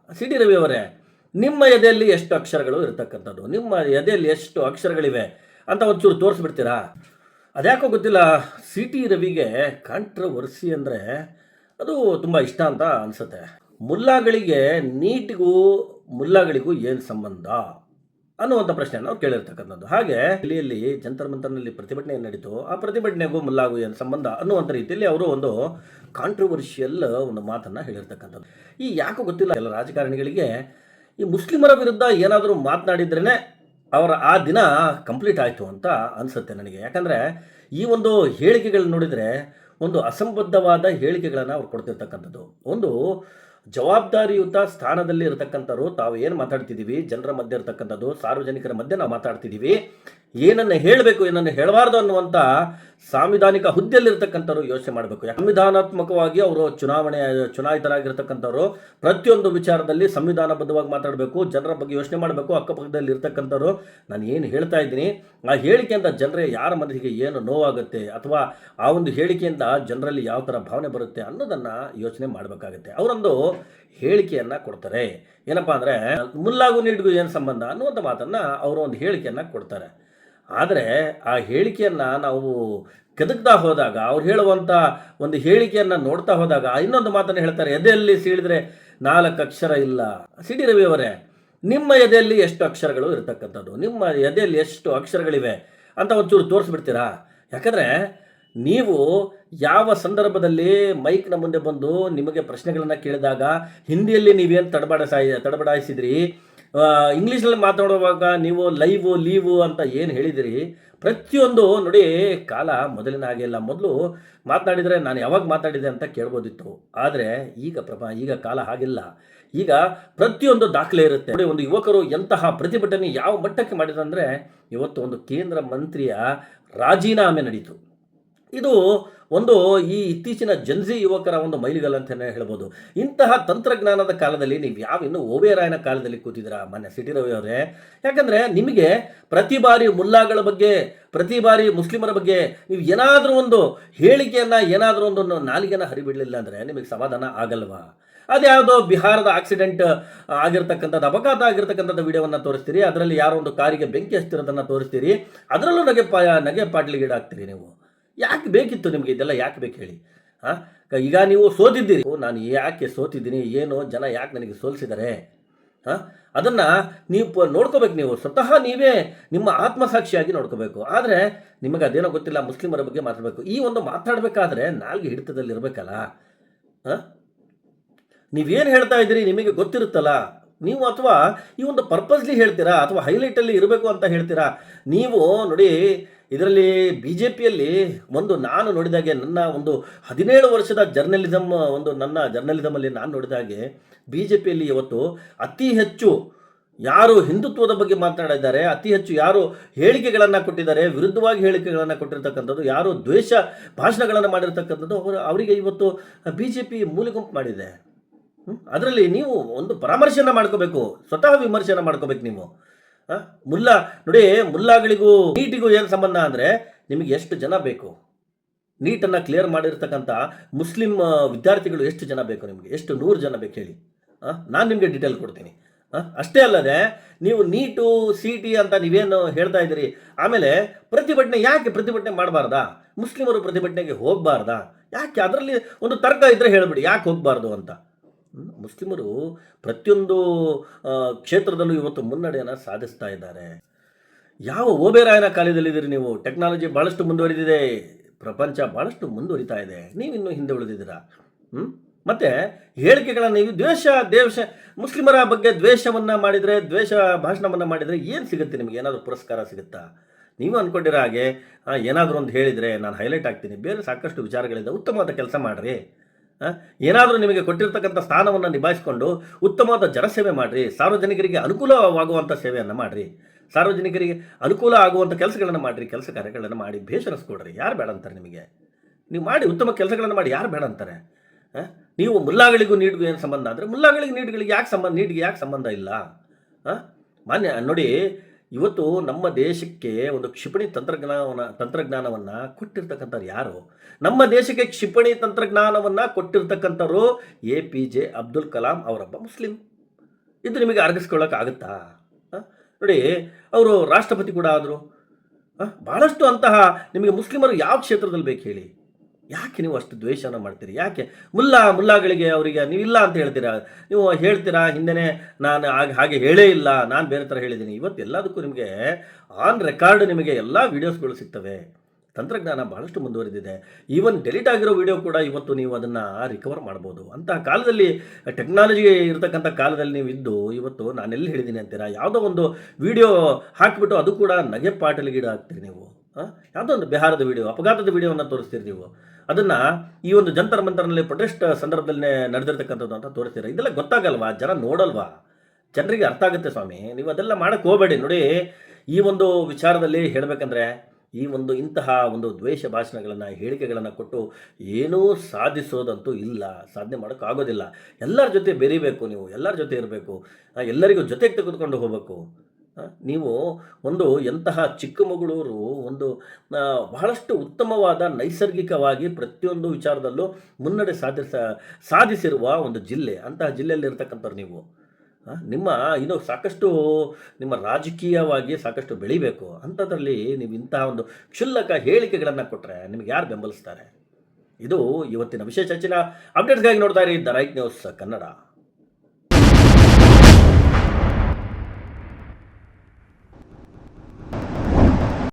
C T Ravi ಅವರೇ, ನಿಮ್ಮ ಎದೆಯಲ್ಲಿ ಎಷ್ಟು ಅಕ್ಷರಗಳು ಇರತಕ್ಕಂಥದ್ದು, ನಿಮ್ಮ ಎದೆಯಲ್ಲಿ ಎಷ್ಟು ಅಕ್ಷರಗಳಿವೆ ಅಂತ ಒಂಚೂರು ತೋರಿಸ್ಬಿಡ್ತೀರಾ? ಅದ್ಯಾಕೋ ಗೊತ್ತಿಲ್ಲ, ಸಿ ಟಿ ರವಿಗೆ ಕಾಂಟ್ರವರ್ಸಿ ಅಂದರೆ ಅದು ತುಂಬ ಇಷ್ಟ ಅಂತ ಅನಿಸುತ್ತೆ. ಮುಲ್ಲಾಗಳಿಗೆ ನೀಟಿಗೂ ಮುಲ್ಲಾಗಳಿಗೂ ಏನು ಸಂಬಂಧ ಅನ್ನುವಂಥ ಪ್ರಶ್ನೆಯನ್ನು ಅವ್ರು ಕೇಳಿರ್ತಕ್ಕಂಥದ್ದು. ಹಾಗೆ ದಿಲ್ಲಿಯಲ್ಲಿ ಜಂತರ್ ಮಂತರ್ನಲ್ಲಿ ಪ್ರತಿಭಟನೆ ನಡೀತು, ಆ ಪ್ರತಿಭಟನೆಗೂ ಮುಲ್ಲಾಗೂ ಏನು ಸಂಬಂಧ ಅನ್ನುವಂಥ ರೀತಿಯಲ್ಲಿ ಅವರು ಒಂದು ಕಾಂಟ್ರವರ್ಷಿಯಲ್ ಒಂದು ಮಾತನ್ನು ಹೇಳಿರ್ತಕ್ಕಂಥದ್ದು. ಈ ಯಾಕೋ ಗೊತ್ತಿಲ್ಲ, ಎಲ್ಲ ರಾಜಕಾರಣಿಗಳಿಗೆ ಈ ಮುಸ್ಲಿಮರ ವಿರುದ್ಧ ಏನಾದರೂ ಮಾತನಾಡಿದ್ರೇ ಅವರ ಆ ದಿನ ಕಂಪ್ಲೀಟ್ ಆಯಿತು ಅಂತ ಅನಿಸುತ್ತೆ ನನಗೆ. ಯಾಕಂದರೆ ಈ ಒಂದು ಹೇಳಿಕೆಗಳು ನೋಡಿದರೆ ಒಂದು ಅಸಂಬದ್ಧವಾದ ಹೇಳಿಕೆಗಳನ್ನು ಅವ್ರು ಕೊಡ್ತಿರ್ತಕ್ಕಂಥದ್ದು. ಒಂದು ಜವಾಬ್ದಾರಿಯುತ ಸ್ಥಾನದಲ್ಲಿ ಇರತಕ್ಕಂಥವ್ರು ತಾವು ಏನು ಮಾತಾಡ್ತಿದ್ದೀವಿ, ಜನರ ಮಧ್ಯೆ ಇರತಕ್ಕಂಥದ್ದು, ಸಾರ್ವಜನಿಕರ ಮಧ್ಯೆ ನಾವು ಮಾತಾಡ್ತಿದ್ದೀವಿ, ಏನನ್ನು ಹೇಳಬೇಕು ಏನನ್ನು ಹೇಳಬಾರ್ದು ಅನ್ನುವಂಥ ಸಾಂವಿಧಾನಿಕ ಹುದ್ದೆಯಲ್ಲಿರ್ತಕ್ಕಂಥವ್ರು ಯೋಚನೆ ಮಾಡಬೇಕು. ಸಂವಿಧಾನಾತ್ಮಕವಾಗಿ ಅವರು ಚುನಾಯಿತರಾಗಿರ್ತಕ್ಕಂಥವ್ರು ಪ್ರತಿಯೊಂದು ವಿಚಾರದಲ್ಲಿ ಸಂವಿಧಾನಬದ್ಧವಾಗಿ ಮಾತಾಡಬೇಕು, ಜನರ ಬಗ್ಗೆ ಯೋಚನೆ ಮಾಡಬೇಕು. ಅಕ್ಕಪಕ್ಕದಲ್ಲಿ ಇರ್ತಕ್ಕಂಥವ್ರು ನಾನು ಏನು ಹೇಳ್ತಾ ಇದ್ದೀನಿ ಆ ಹೇಳಿಕೆಯಿಂದ ಜನರೇ ಯಾರ ಮನಸ್ಸಿಗೆ ಏನು ನೋವಾಗುತ್ತೆ ಅಥವಾ ಆ ಒಂದು ಹೇಳಿಕೆಯಿಂದ ಜನರಲ್ಲಿ ಯಾವ ಥರ ಭಾವನೆ ಬರುತ್ತೆ ಅನ್ನೋದನ್ನು ಯೋಚನೆ ಮಾಡಬೇಕಾಗುತ್ತೆ. ಅವರೊಂದು ಹೇಳಿಕೆಯನ್ನು ಕೊಡ್ತಾರೆ, ಏನಪ್ಪ ಅಂದರೆ ಮುಲ್ಲಾಗೂ ನೀಟ್ಗೂ ಏನು ಸಂಬಂಧ ಅನ್ನುವಂಥ ಮಾತನ್ನು ಅವರು ಒಂದು ಹೇಳಿಕೆಯನ್ನು ಕೊಡ್ತಾರೆ. ಆದರೆ ಆ ಹೇಳಿಕೆಯನ್ನು ನಾವು ಕೆದಕ್ತಾ ಹೋದಾಗ, ಅವ್ರು ಹೇಳುವಂಥ ಒಂದು ಹೇಳಿಕೆಯನ್ನು ನೋಡ್ತಾ ಹೋದಾಗ ಇನ್ನೊಂದು ಮಾತನ್ನು ಹೇಳ್ತಾರೆ, ಎದೆಯಲ್ಲಿ ಸೀಳಿದ್ರೆ 4 ಅಕ್ಷರ ಇಲ್ಲ. ಸಿ ಟಿ ರವಿ ಅವರೇ, ನಿಮ್ಮ ಎದೆಯಲ್ಲಿ ಎಷ್ಟು ಅಕ್ಷರಗಳು ಇರತಕ್ಕಂಥದ್ದು, ನಿಮ್ಮ ಎದೆಯಲ್ಲಿ ಎಷ್ಟು ಅಕ್ಷರಗಳಿವೆ ಅಂತ ಒಂಚೂರು ತೋರಿಸ್ಬಿಡ್ತೀರಾ? ಯಾಕಂದರೆ ನೀವು ಯಾವ ಸಂದರ್ಭದಲ್ಲಿ ಮೈಕ್ನ ಮುಂದೆ ಬಂದು ನಿಮಗೆ ಪ್ರಶ್ನೆಗಳನ್ನು ಕೇಳಿದಾಗ ಹಿಂದಿಯಲ್ಲಿ ನೀವೇನು ತಡಬಡಾಯಿಸಿದ್ರಿ, ಇಂಗ್ಲೀಷಲ್ಲಿ ಮಾತಾಡುವಾಗ ನೀವು ಲೀವು ಅಂತ ಏನು ಹೇಳಿದಿರಿ, ಪ್ರತಿಯೊಂದು ನೋಡಿ ಕಾಲ ಮೊದಲಿನ ಹಾಗೆ ಇಲ್ಲ. ಮೊದಲು ಮಾತನಾಡಿದರೆ ನಾನು ಯಾವಾಗ ಮಾತಾಡಿದೆ ಅಂತ ಕೇಳ್ಬೋದಿತ್ತು, ಆದರೆ ಈಗ ಕಾಲ ಹಾಗಿಲ್ಲ. ಈಗ ಪ್ರತಿಯೊಂದು ದಾಖಲೆ ಇರುತ್ತೆ. ನೋಡಿ, ಒಂದು ಯುವಕರು ಎಂತಹ ಪ್ರತಿಭಟನೆ ಯಾವ ಮಟ್ಟಕ್ಕೆ ಮಾಡಿದಂದರೆ ಇವತ್ತು ಒಂದು ಕೇಂದ್ರ ಮಂತ್ರಿಯ ರಾಜೀನಾಮೆ ನಡೀತು. ಇದು ಒಂದು ಈ ಇತ್ತೀಚಿನ ಜನ್ಜಿ ಯುವಕರ ಒಂದು ಮೈಲಿಗಲ್ಲ ಅಂತಲೇ ಹೇಳ್ಬೋದು. ಇಂತಹ ತಂತ್ರಜ್ಞಾನದ ಕಾಲದಲ್ಲಿ ನೀವು ಇನ್ನೂ ಓಬೇರಾಯನ ಕಾಲದಲ್ಲಿ ಕೂತಿದ್ದೀರಾ ಮಾನ್ಯ ಸಿ ಟಿ ರವಿ ಅವರೇ? ಯಾಕಂದರೆ ನಿಮಗೆ ಪ್ರತಿ ಬಾರಿ ಮುಲ್ಲಾಗಳ ಬಗ್ಗೆ, ಪ್ರತಿ ಬಾರಿ ಮುಸ್ಲಿಮರ ಬಗ್ಗೆ ನೀವು ಏನಾದರೂ ಒಂದು ಹೇಳಿಕೆಯನ್ನು, ಏನಾದರೂ ಒಂದು ನಾಲಿಗೆನ ಹರಿಬಿಡಲಿಲ್ಲ ಅಂದರೆ ನಿಮಗೆ ಸಮಾಧಾನ ಆಗಲ್ವಾ? ಅದ್ಯಾವುದೋ ಬಿಹಾರದ ಆಕ್ಸಿಡೆಂಟ್ ಆಗಿರ್ತಕ್ಕಂಥದ್ದು, ಅಪಘಾತ ಆಗಿರ್ತಕ್ಕಂಥದ್ದು ವಿಡಿಯೋವನ್ನು ತೋರಿಸ್ತೀರಿ, ಅದರಲ್ಲಿ ಯಾರೋ ಒಂದು ಕಾರಿಗೆ ಬೆಂಕಿ ಹಚ್ತಿರೋದನ್ನು ತೋರಿಸ್ತೀರಿ, ಅದರಲ್ಲೂ ನಗೆ ಪಾಟ್ಲಿಗೀಡಾಗ್ತೀರಿ. ನೀವು ಯಾಕೆ ಬೇಕಿತ್ತು ನಿಮಗೆ ಇದೆಲ್ಲ? ಯಾಕೆ ಬೇಕು ಹೇಳಿ? ಈಗ ನೀವು ಸೋತಿದ್ದೀರಿ, ನಾನು ಯಾಕೆ ಸೋತಿದ್ದೀನಿ, ಏನು ಜನ ಯಾಕೆ ನನಗೆ ಸೋಲಿಸಿದ್ದಾರೆ, ಅದನ್ನು ನೀವು ನೋಡ್ಕೋಬೇಕು. ನೀವು ಸ್ವತಃ ನೀವೇ ನಿಮ್ಮ ಆತ್ಮಸಾಕ್ಷಿಯಾಗಿ ನೋಡ್ಕೋಬೇಕು. ಆದರೆ ನಿಮಗೆ ಅದೇನೋ ಗೊತ್ತಿಲ್ಲ, ಮುಸ್ಲಿಮರ ಬಗ್ಗೆ ಮಾತಾಡಬೇಕು. ಈ ಒಂದು ಮಾತಾಡಬೇಕಾದ್ರೆ ನಾಲ್ಗೆ ಹಿಡಿತದಲ್ಲಿರಬೇಕಲ್ಲ. ನೀವೇನು ಹೇಳ್ತಾ ಇದ್ದೀರಿ ನಿಮಗೆ ಗೊತ್ತಿರುತ್ತಲ್ಲ ನೀವು, ಅಥವಾ ಈ ಒಂದು ಪರ್ಪಸ್ಲಿ ಹೇಳ್ತೀರಾ ಅಥವಾ ಹೈಲೈಟಲ್ಲಿ ಇರಬೇಕು ಅಂತ ಹೇಳ್ತೀರಾ? ನೀವು ನೋಡಿ, ಇದರಲ್ಲಿ ಬಿ ಜೆ ಪಿಯಲ್ಲಿ ನಾನು ನೋಡಿದಾಗೆ, ನನ್ನ ಒಂದು 17 ವರ್ಷದ ನನ್ನ ಜರ್ನಲಿಸಮಲ್ಲಿ ನಾನು ನೋಡಿದಾಗೆ ಬಿ ಜೆ ಪಿಯಲ್ಲಿ ಇವತ್ತು ಅತಿ ಹೆಚ್ಚು ಯಾರು ಹಿಂದುತ್ವದ ಬಗ್ಗೆ ಮಾತನಾಡಿದ್ದಾರೆ, ಅತಿ ಹೆಚ್ಚು ಯಾರು ಹೇಳಿಕೆಗಳನ್ನು ಕೊಟ್ಟಿದ್ದಾರೆ, ವಿರುದ್ಧವಾಗಿ ಹೇಳಿಕೆಗಳನ್ನು ಕೊಟ್ಟಿರ್ತಕ್ಕಂಥದ್ದು, ಯಾರು ದ್ವೇಷ ಭಾಷಣಗಳನ್ನು ಮಾಡಿರ್ತಕ್ಕಂಥದ್ದು, ಅವರಿಗೆ ಇವತ್ತು ಬಿ ಜೆ ಪಿ ಮೂಲೆಗುಂಪು ಮಾಡಿದೆ. ಅದರಲ್ಲಿ ನೀವು ಒಂದು ಪರಾಮರ್ಶೆಯನ್ನು ಮಾಡ್ಕೋಬೇಕು, ಸ್ವತಃ ವಿಮರ್ಶೆಯನ್ನು ಮಾಡ್ಕೋಬೇಕು ನೀವು. ನೋಡಿ, ಮುಲ್ಲಾಗಳಿಗೂ ನೀಟಿಗೂ ಏನು ಸಂಬಂಧ ಅಂದರೆ ನಿಮಗೆ ಎಷ್ಟು ಜನ ಬೇಕು? ನೀಟನ್ನು ಕ್ಲಿಯರ್ ಮಾಡಿರ್ತಕ್ಕಂಥ ಮುಸ್ಲಿಂ ವಿದ್ಯಾರ್ಥಿಗಳು ಎಷ್ಟು ಜನ ಬೇಕು ನಿಮಗೆ? ಎಷ್ಟು 100 ಜನ ಬೇಕು ಹೇಳಿ? ನಾನು ನಿಮಗೆ ಡೀಟೇಲ್ ಕೊಡ್ತೀನಿ. ಅಷ್ಟೇ ಅಲ್ಲದೆ ನೀವು ನೀಟು ಸಿ ಟಿ ಅಂತ ನೀವೇನು ಹೇಳ್ತಾ ಇದ್ದೀರಿ, ಆಮೇಲೆ ಯಾಕೆ ಪ್ರತಿಭಟನೆ ಮಾಡಬಾರ್ದಾ? ಮುಸ್ಲಿಮರು ಪ್ರತಿಭಟನೆಗೆ ಹೋಗಬಾರ್ದಾ? ಯಾಕೆ? ಅದರಲ್ಲಿ ಒಂದು ತರ್ಕ ಇದ್ದರೆ ಹೇಳಿಬಿಡಿ, ಯಾಕೆ ಹೋಗಬಾರ್ದು ಅಂತ. ಮುಸ್ಲಿಮರು ಪ್ರತಿಯೊಂದು ಕ್ಷೇತ್ರದಲ್ಲೂ ಇವತ್ತು ಮುನ್ನಡೆಯನ್ನು ಸಾಧಿಸ್ತಾ ಇದ್ದಾರೆ. ಯಾವ ಓಬೇರಾಯನ ಕಾಲದಲ್ಲಿದ್ದೀರಿ ನೀವು? ಟೆಕ್ನಾಲಜಿ ಭಾಳಷ್ಟು ಮುಂದುವರಿದಿದೆ, ಪ್ರಪಂಚ ಭಾಳಷ್ಟು ಮುಂದುವರಿತಾ ಇದೆ, ನೀವಿನ್ನೂ ಹಿಂದೆ ಉಳಿದಿದ್ದೀರಾ. ಮತ್ತು ಹೇಳಿಕೆಗಳನ್ನು ನೀವು ದ್ವೇಷ ಮುಸ್ಲಿಮರ ಬಗ್ಗೆ ದ್ವೇಷವನ್ನು ಮಾಡಿದರೆ, ದ್ವೇಷ ಭಾಷಣವನ್ನು ಮಾಡಿದರೆ ಏನು ಸಿಗುತ್ತೆ ನಿಮಗೆ? ಏನಾದರೂ ಪುರಸ್ಕಾರ ಸಿಗುತ್ತಾ? ನೀವು ಅಂದ್ಕೊಂಡಿರೋ ಹಾಗೆ ಏನಾದರೂ ಒಂದು ಹೇಳಿದರೆ ನಾನು ಹೈಲೈಟ್ ಆಗ್ತೀನಿ. ಬೇರೆ ಸಾಕಷ್ಟು ವಿಚಾರಗಳಿದೆ, ಉತ್ತಮವಾದ ಕೆಲಸ ಮಾಡಿರಿ. ಏನಾದರೂ ನಿಮಗೆ ಕೊಟ್ಟಿರ್ತಕ್ಕಂಥ ಸ್ಥಾನವನ್ನು ನಿಭಾಯಿಸಿಕೊಂಡು ಉತ್ತಮವಾದ ಜನಸೇವೆ ಮಾಡಿರಿ, ಸಾರ್ವಜನಿಕರಿಗೆ ಅನುಕೂಲವಾಗುವಂಥ ಸೇವೆಯನ್ನು ಮಾಡಿರಿ, ಸಾರ್ವಜನಿಕರಿಗೆ ಅನುಕೂಲ ಆಗುವಂಥ ಕೆಲಸಗಳನ್ನು ಮಾಡಿರಿ, ಕೆಲಸ ಕಾರ್ಯಗಳನ್ನು ಮಾಡಿ ಬೇಸರಿಸ್ಕೊಡ್ರಿ. ಯಾರು ಬೇಡ ಅಂತಾರೆ ನಿಮಗೆ? ನೀವು ಮಾಡಿ, ಉತ್ತಮ ಕೆಲಸಗಳನ್ನು ಮಾಡಿ, ಯಾರು ಬೇಡ ಅಂತಾರೆ? ನೀವು ಮುಲ್ಲಾಗಳಿಗೂ ನೀಟ್ಗೂ ಏನು ಸಂಬಂಧ ಅಂದರೆ ನೀಟಿಗೆ ಯಾಕೆ ಸಂಬಂಧ ಇಲ್ಲ? ಮಾನ್ಯ ನೋಡಿ, ಇವತ್ತು ನಮ್ಮ ದೇಶಕ್ಕೆ ಒಂದು ಕ್ಷಿಪಣಿ ತಂತ್ರಜ್ಞಾನವನ್ನು ಕೊಟ್ಟಿರ್ತಕ್ಕಂಥವ್ರು ಯಾರು? ನಮ್ಮ ದೇಶಕ್ಕೆ ಕ್ಷಿಪಣಿ ತಂತ್ರಜ್ಞಾನವನ್ನು ಕೊಟ್ಟಿರ್ತಕ್ಕಂಥವ್ರು APJ ಅಬ್ದುಲ್ ಕಲಾಂ ಅವರೊಬ್ಬ ಮುಸ್ಲಿಂ. ಇದು ನಿಮಗೆ ಅರಗಿಸ್ಕೊಳ್ಳೋಕ್ಕಾಗುತ್ತಾ? ನೋಡಿ, ಅವರು ರಾಷ್ಟ್ರಪತಿ ಕೂಡ ಆದರು. ಭಾಳಷ್ಟು ಅಂತಹ ನಿಮಗೆ ಮುಸ್ಲಿಮರು ಯಾವ ಕ್ಷೇತ್ರದಲ್ಲಿ ಬೇಕು ಹೇಳಿ? ಯಾಕೆ ನೀವು ಅಷ್ಟು ದ್ವೇಷನ ಮಾಡ್ತೀರಿ? ಯಾಕೆ ಮುಲ್ಲಾಗಳಿಗೆ ಅವರಿಗೆ ನೀವಿಲ್ಲ ಅಂತ ಹೇಳ್ತೀರಾ? ನೀವು ಹೇಳ್ತೀರಾ ಹಿಂದೆನೇ ನಾನು ಹಾಗೆ ಹೇಳೇ ಇಲ್ಲ, ನಾನು ಬೇರೆ ಥರ ಹೇಳಿದ್ದೀನಿ. ಇವತ್ತು ಎಲ್ಲದಕ್ಕೂ ನಿಮಗೆ ಆನ್ ರೆಕಾರ್ಡ್ ನಿಮಗೆ ಎಲ್ಲ ವೀಡಿಯೋಸ್ಗಳು ಸಿಗ್ತವೆ. ತಂತ್ರಜ್ಞಾನ ಬಹಳಷ್ಟು ಮುಂದುವರೆದಿದೆ. ಈವನ್ ಡೆಲೀಟ್ ಆಗಿರೋ ವಿಡಿಯೋ ಕೂಡ ಇವತ್ತು ನೀವು ಅದನ್ನು ರಿಕವರ್ ಮಾಡ್ಬೋದು. ಅಂತಹ ಕಾಲದಲ್ಲಿ ಟೆಕ್ನಾಲಜಿ ಇರತಕ್ಕಂಥ ಕಾಲದಲ್ಲಿ ನೀವು ಇದ್ದು ಇವತ್ತು ನಾನೆಲ್ಲಿ ಹೇಳಿದ್ದೀನಿ ಅಂತೀರಾ? ಯಾವುದೋ ಒಂದು ವಿಡಿಯೋ ಹಾಕಿಬಿಟ್ಟು ಅದು ಕೂಡ ನಗೆ ಪಾಟಲಿಗೀಡು ಆಗ್ತೀರಿ ನೀವು. ಯಾವುದೋ ಒಂದು ಬಿಹಾರದ ವಿಡಿಯೋ, ಅಪಘಾತದ ವಿಡಿಯೋವನ್ನು ತೋರಿಸ್ತೀರಿ ನೀವು. ಅದನ್ನು ಈ ಒಂದು ಜಂತರ್ ಮಂತರ್ನಲ್ಲಿ ಪ್ರೊಟೆಸ್ಟ್ ಸಂದರ್ಭದಲ್ಲಿ ನಡೆದಿರ್ತಕ್ಕಂಥದ್ದು ಅಂತ ತೋರಿಸ್ತೀರ. ಇದೆಲ್ಲ ಗೊತ್ತಾಗಲ್ವಾ? ಜನ ನೋಡಲ್ವಾ? ಜನರಿಗೆ ಅರ್ಥ ಆಗುತ್ತೆ ಸ್ವಾಮಿ. ನೀವು ಅದೆಲ್ಲ ಮಾಡೋಕ್ಕೆ ಹೋಗಬೇಡಿ. ನೋಡಿ, ಈ ಒಂದು ವಿಚಾರದಲ್ಲಿ ಹೇಳಬೇಕಂದ್ರೆ ಇಂತಹ ಒಂದು ದ್ವೇಷ ಭಾಷಣಗಳನ್ನು, ಹೇಳಿಕೆಗಳನ್ನು ಕೊಟ್ಟು ಏನೂ ಸಾಧಿಸೋದಂತೂ ಇಲ್ಲ. ಸಾಧನೆ ಮಾಡೋಕ್ಕಾಗೋದಿಲ್ಲ. ಎಲ್ಲರ ಜೊತೆ ಬೆರೀಬೇಕು ನೀವು, ಎಲ್ಲರ ಜೊತೆ ಇರಬೇಕು, ಎಲ್ಲರಿಗೂ ಜೊತೆಗೆ ತೆಗೆದುಕೊಂಡು ಹೋಗಬೇಕು. ನೀವು ಎಂತಹ ಚಿಕ್ಕಮಗಳೂರು ಬಹಳಷ್ಟು ಉತ್ತಮವಾದ ನೈಸರ್ಗಿಕವಾಗಿ ಪ್ರತಿಯೊಂದು ವಿಚಾರದಲ್ಲೂ ಮುನ್ನಡೆ ಸಾಧಿಸಿರುವ ಒಂದು ಜಿಲ್ಲೆ. ಅಂತಹ ಜಿಲ್ಲೆಯಲ್ಲಿ ಇರ್ತಕ್ಕಂಥವ್ರು ನೀವು. ಇನ್ನು ಸಾಕಷ್ಟು ನಿಮ್ಮ ರಾಜಕೀಯವಾಗಿ ಸಾಕಷ್ಟು ಬೆಳಿಬೇಕು. ಅಂಥದ್ರಲ್ಲಿ ನೀವು ಇಂತಹ ಒಂದು ಕ್ಷುಲ್ಲಕ ಹೇಳಿಕೆಗಳನ್ನು ಕೊಟ್ಟರೆ ನಿಮಗೆ ಯಾರು ಬೆಂಬಲಿಸ್ತಾರೆ? ಇದು ಇವತ್ತಿನ ವಿಶೇಷ ಹೆಚ್ಚಿನ ಅಪ್ಡೇಟ್ಸ್ಗಾಗಿ ನೋಡ್ತಾ ಇರಿ ದ ರೈಟ್ ನ್ಯೂಸ್ ಕನ್ನಡ.